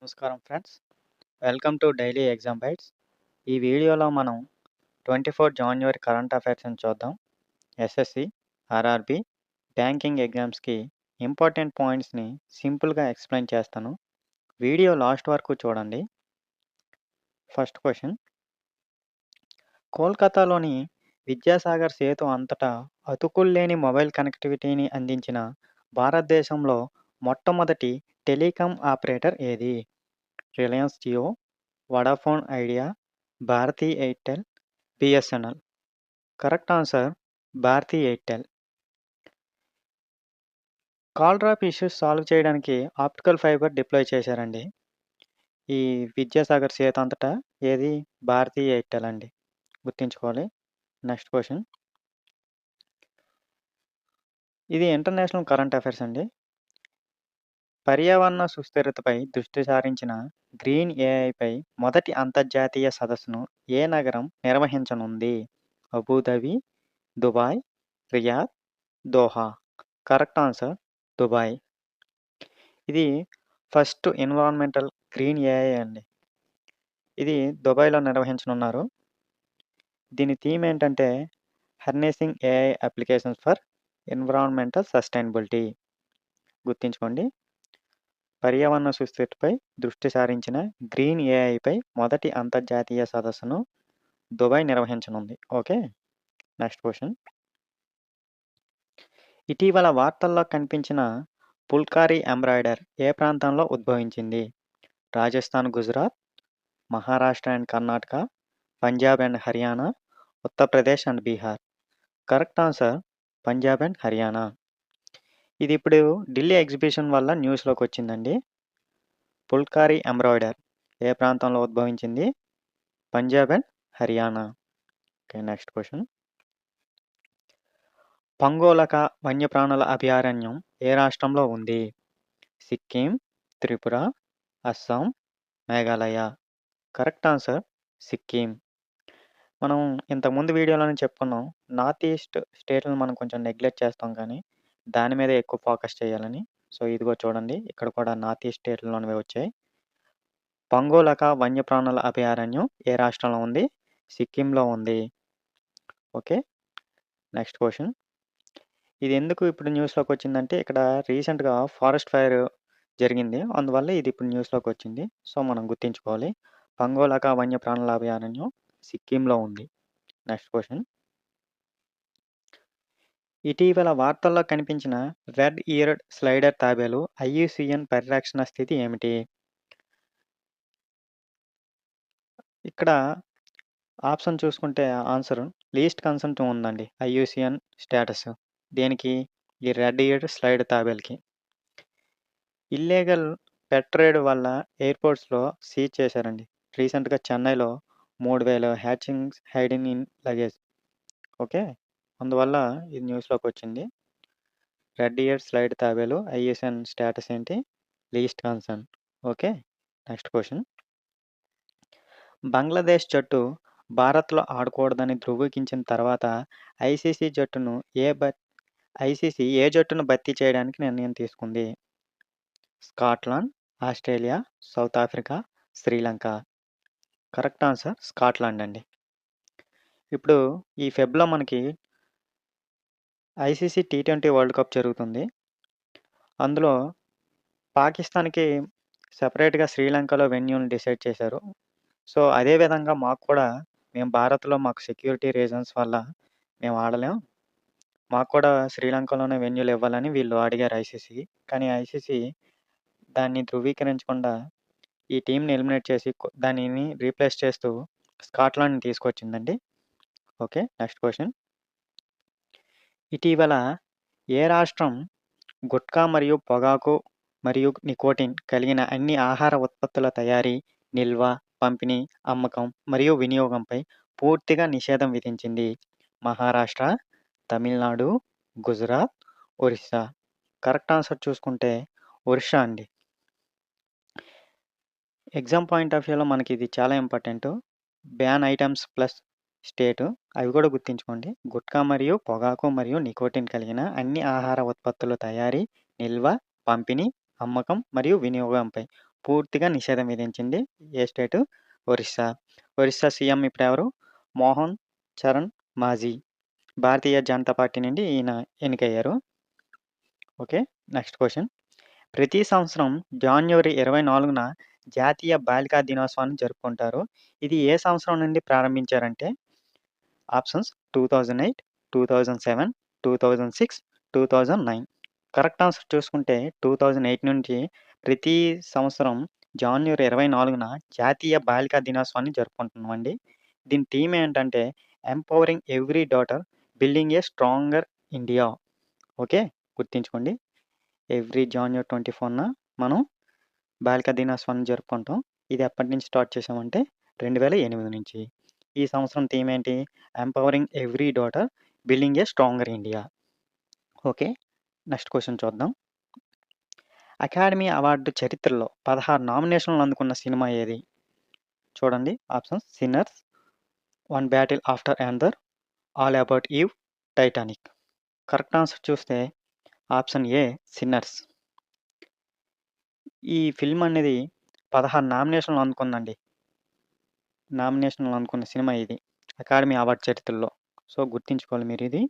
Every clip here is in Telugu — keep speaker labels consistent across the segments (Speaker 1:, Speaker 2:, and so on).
Speaker 1: నమస్కారం friends. Welcome to daily exam bites. ఈ వీడియోలో మనం 24 జాన్యువరి కరెంట్ అఫైర్స్‌ని చూద్దాం. ఎస్ఎస్‌సి, ఆర్ఆర్‌బీ, బ్యాంకింగ్ ఎగ్జామ్స్‌కి ఇంపార్టెంట్ పాయింట్స్‌ని సింపుల్‌గా ఎక్స్‌ప్లెయిన్ చేస్తాను. వీడియో లాస్ట్ వరకు చూడండి. First question. కోల్కతాలోని విద్యాసాగర్ సేతు అంతటా అతుకుల్లేని మొబైల్ కనెక్టివిటీని అందించిన భారతదేశంలో మొట్టమొదటి టెలికాం ఆపరేటర్ ఏది? Reliance Jio, Vodafone Idea, Bharti Airtel, BSNL. Correct answer Bharti Airtel. Call drop issues solve చేయడానికి ఆప్టికల్ ఫైబర్ డిప్లాయ్ చేశారండి. ఈ విద్యాసాగర్ సేతు అంతటా ఏది? భారతీ ఎయిర్టెల్ అండి. గుర్తుంచుకోవాలి. Next question. ఇది ఇంటర్నేషనల్ కరెంట్ అఫైర్స్ అండి. పర్యావరణ సుస్థిరతపై దృష్టి సారించిన గ్రీన్ ఏఐపై మొదటి అంతర్జాతీయ సదస్సును ఏ నగరం నిర్వహించనుంది? Abu Dhabi, Dubai, Riyadh, Doha. Correct answer Dubai. ఇది ఫస్ట్ ఎన్విరాన్మెంటల్ గ్రీన్ ఏఐ అండి. ఇది దుబాయ్‌లో నిర్వహించనున్నారు. దీని థీమ్ ఏంటంటే harnessing AI applications for environmental sustainability. గుర్తుంచుకోండి. పర్యావరణ సుస్థిరతపై దృష్టి సారించిన గ్రీన్ ఏఐపై మొదటి అంతర్జాతీయ సదస్సును దుబాయ్ నిర్వహించనుంది. ఓకే. Next question. ఇటీవల వార్తల్లో కనిపించిన ఫుల్కారీ ఎంబ్రాయిడర్ ఏ ప్రాంతంలో ఉద్భవించింది? Rajasthan, Gujarat, Maharashtra and Karnataka, Punjab and Haryana, Uttar Pradesh and Bihar. Correct answer Punjab and Haryana. ఇది ఇప్పుడు ఢిల్లీ ఎగ్జిబిషన్ వల్ల న్యూస్లోకి వచ్చిందండి. ఫుల్కారీ ఎంబ్రాయిడర్ ఏ ప్రాంతంలో ఉద్భవించింది? Punjab and Haryana. Okay. Next question. పంగోలక వన్యప్రాణుల అభయారణ్యం ఏ రాష్ట్రంలో ఉంది? సిక్కిం, త్రిపుర, అస్సాం, మేఘాలయ. Correct answer Sikkim. మనం ఇంతకుముందు వీడియోలోనే చెప్పుకున్నాం. నార్త్ ఈస్ట్ స్టేట్‌లను మనం కొంచెం నెగ్లెక్ట్ చేస్తాం కానీ, దాని మీదే ఎక్కువ ఫోకస్ చేయాలని. సో, ఇదిగో చూడండి. ఇక్కడ కూడా నార్త్ ఈస్ట్ స్టేట్‌లోనివే వచ్చాయి. పంగోలక వన్యప్రాణుల అభయారణ్యం ఏ రాష్ట్రంలో ఉంది? సిక్కింలో ఉంది. ఓకే. Next question. ఇది ఎందుకు ఇప్పుడు న్యూస్‌లోకి వచ్చిందంటే, ఇక్కడ రీసెంట్‌గా ఫారెస్ట్ ఫైర్ జరిగింది. అందువల్ల ఇది ఇప్పుడు న్యూస్‌లోకి వచ్చింది. సో, మనం గుర్తుంచుకోవాలి. పంగోలక వన్యప్రాణుల అభయారణ్యం సిక్కింలో ఉంది. Next question. ఇటీవల వార్తల్లో కనిపించిన రెడ్ ఇయర్డ్ స్లైడర్ తాబేలు ఐయుసిఎన్ పరిరక్షణ స్థితి ఏమిటి? ఇక్కడ ఆప్షన్ చూసుకుంటే ఆన్సర్ లీస్ట్ కన్సర్న్ ఉందండి. IUCN status. దేనికి? ఈ రెడ్ ఇయర్డ్ స్లైడ్ తాబేలుకి. ఇల్లీగల్ పెట్ ట్రేడ్ వల్ల ఎయిర్‌పోర్ట్స్‌లో సీజ్ చేశారండి. రీసెంట్‌గా చెన్నైలో 3000 హ్యాచింగ్స్ హైడింగ్ ఇన్ లగేజ్. ఓకే. అందువల్ల ఇది న్యూస్‌లోకి వచ్చింది. రెడ్ ఇయర్డ్ స్లైడ్ తాబేలు ఐయుసిఎన్ స్టేటస్ ఏంటి? Least concern. Okay. Next question. Bangladesh జట్టు భారత్‌లో ఆడకూడదని ధృవీకరించిన తర్వాత ఐసీసీ ఏ జట్టును భర్తీ చేయడానికి నిర్ణయం తీసుకుంది? Scotland, Australia, south Africa, Sri Lanka. Correct answer Scotland అండి. ఇప్పుడు ఈ ఫెబ్‌లో మనకి ఐసీసీ టీ20 వరల్డ్ కప్ జరుగుతుంది. అందులో పాకిస్తాన్‌కి సెపరేట్‌గా శ్రీలంకలో వెన్యూని డిసైడ్ చేశారు. సో, అదే విధంగా మాకు కూడా మేము భారత్‌లో మాకు సెక్యూరిటీ రీజన్స్ వల్ల మేము ఆడలేం. మాకు కూడా శ్రీలంకలోనే వెన్యూలు ఇవ్వాలని వీళ్ళు అడిగారు ఐసీసీ. కానీ ఐసీసీ దాన్ని ధృవీకరించకుండా ఈ టీమ్‌ని ఎలిమినేట్ చేసి దానిని రీప్లేస్ చేస్తూ స్కాట్లాండ్‌ని తీసుకొచ్చిందండి. ఓకే. Next question. ఇటీవల ఏ రాష్ట్రం గుట్కా మరియు పొగాకు మరియు నికోటిన్ కలిగిన అన్ని ఆహార ఉత్పత్తుల తయారీ, నిల్వ, పంపిణీ, అమ్మకం మరియు వినియోగంపై పూర్తిగా నిషేధం విధించింది? మహారాష్ట్ర, తమిళనాడు, గుజరాత్, ఒరిస్సా. కరెక్ట్ ఆన్సర్ చూసుకుంటే ఒరిస్సా అండి. ఎగ్జామ్ పాయింట్ ఆఫ్ వ్యూలో మనకి ఇది చాలా ఇంపార్టెంటు. బ్యాన్ ఐటెమ్స్ ప్లస్ స్టేటు అవి కూడా గుర్తుంచుకోండి. గుట్కా మరియు పొగాకు మరియు నికోటిన్ కలిగిన అన్ని ఆహార ఉత్పత్తుల తయారీ, నిల్వ, పంపిణీ, అమ్మకం మరియు వినియోగంపై పూర్తిగా నిషేధం విధించింది. ఏ స్టేటు? ఒరిస్సా. ఒరిస్సా సీఎం ఇప్పుడెవరు? మోహన్ చరణ్ మాఝీ. భారతీయ జనతా పార్టీ నుండి ఈయన ఎన్నికయ్యారు. ఓకే. Next question. ప్రతి సంవత్సరం జాన్యువరి 24న జాతీయ బాలికా దినోత్సవాన్ని జరుపుకుంటారు. ఇది ఏ సంవత్సరం నుండి ప్రారంభించారంటే ఆప్షన్స్ 2008, 2007, 2006, 2009. కరెక్ట్ ఆన్సర్ చూసుకుంటే 2008 నుంచి ప్రతి సంవత్సరం జాన్యువరి 24న జాతీయ బాలికా దినోత్సవాన్ని జరుపుకుంటున్నామండి. దీని థీమ్ ఏంటంటే ఎంపవరింగ్ ఎవ్రీ డాటర్ బిల్డింగ్ ఏ స్ట్రాంగర్ ఇండియా. ఓకే, గుర్తుంచుకోండి. ఎవ్రీ జాన్యువరి 24న మనం బాలికా దినోత్సవాన్ని జరుపుకుంటాం. ఇది ఎప్పటి నుంచి స్టార్ట్ చేసామంటే 2008 నుంచి. ఈ సంవత్సరం థీమ్ ఏంటి? ఎంపవరింగ్ ఎవ్రీ డాటర్ బిల్డింగ్ ఏ stronger India. Okay, next question చూద్దాం. అకాడమీ అవార్డు చరిత్రలో 16 నామినేషన్లు అందుకున్న సినిమా ఏది? చూడండి options: sinners, one battle after another, all about eve, Titanic. Correct answer చూస్తే ఆప్షన్ ఏ సిన్నర్స్. ఈ ఫిల్మ్ అనేది 16 నామినేషన్లు అందుకుందండి. నామినేషన్లు అందుకున్న సినిమా ఇది అకాడమీ అవార్డు చరిత్రలో. సో గుర్తుంచుకోవాలి మీరు ఇది.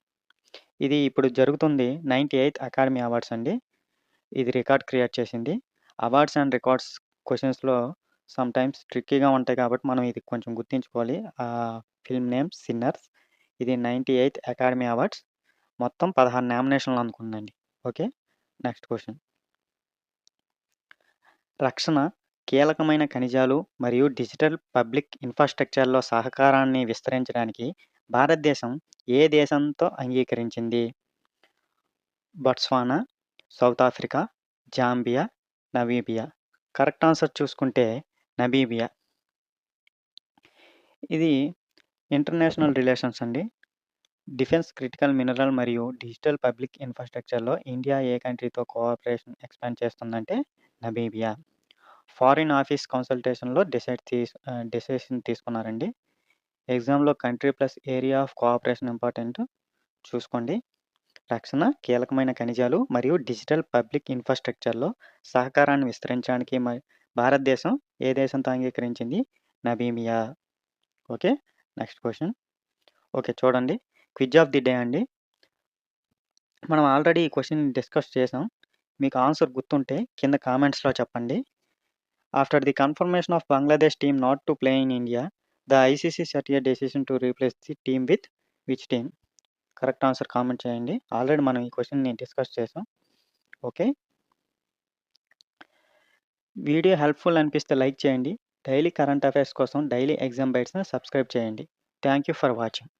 Speaker 1: ఇది ఇప్పుడు జరుగుతుంది 98th అకాడమీ అవార్డ్స్ అండి. ఇది రికార్డ్ క్రియేట్ చేసింది. అవార్డ్స్ అండ్ రికార్డ్స్ క్వశ్చన్స్‌లో సమ్‌టైమ్స్ ట్రిక్కీగా ఉంటాయి కాబట్టి మనం ఇది కొంచెం గుర్తుంచుకోవాలి. Film name sinners. ఇది 98th అకాడమీ అవార్డ్స్. మొత్తం 16 నామినేషన్లు అందుకుందండి. Okay, next question. రక్షణ, కీలకమైన ఖనిజాలు మరియు డిజిటల్ పబ్లిక్ ఇన్ఫ్రాస్ట్రక్చర్‌లో సహకారాన్ని విస్తరించడానికి భారతదేశం ఏ దేశంతో అంగీకరించింది? Botswana, South Africa, Zambia, Namibia. Correct answer చూసుకుంటే నమీబియా. ఇది ఇంటర్నేషనల్ రిలేషన్స్ అండి. డిఫెన్స్, క్రిటికల్ మినరల్ మరియు డిజిటల్ పబ్లిక్ ఇన్ఫ్రాస్ట్రక్చర్‌లో ఇండియా ఏ కంట్రీతో కోఆపరేషన్ ఎక్స్పాండ్ చేస్తుందంటే నమీబియా. ఫారిన్ ఆఫీస్ కన్సల్టేషన్‌లో డెసిషన్ తీసుకున్నారండి. ఎగ్జామ్‌లో country plus area of cooperation important చూసుకోండి. రక్షణ, కీలకమైన ఖనిజాలు మరియు డిజిటల్ పబ్లిక్ ఇన్ఫ్రాస్ట్రక్చర్‌లో సహకారాన్ని విస్తరించడానికి భారతదేశం ఏ దేశంతో అంగీకరించింది? Namibia. Okay, next question. Okay, చూడండి. క్విజ్ ఆఫ్ ది డే అండి. మనం ఆల్రెడీ ఈ క్వశ్చన్ డిస్కస్ చేసాం. మీకు ఆన్సర్ గుర్తుంటే కింద కామెంట్స్‌లో చెప్పండి. After the confirmation of Bangladesh team not to play in India, the ICC set a decision to replace the team with which team? Correct answer comment చేయండి. ఆల్రెడీ మనం ఈ క్వశ్చన్‌ని డిస్కస్ చేసాం. ఓకే. వీడియో హెల్ప్‌ఫుల్ అనిపిస్తే లైక్ చేయండి. డైలీ కరెంట్ అఫైర్స్ కోసం డైలీ ఎగ్జామ్ బైట్స్‌ని సబ్స్క్రైబ్ చేయండి. Thank you for watching.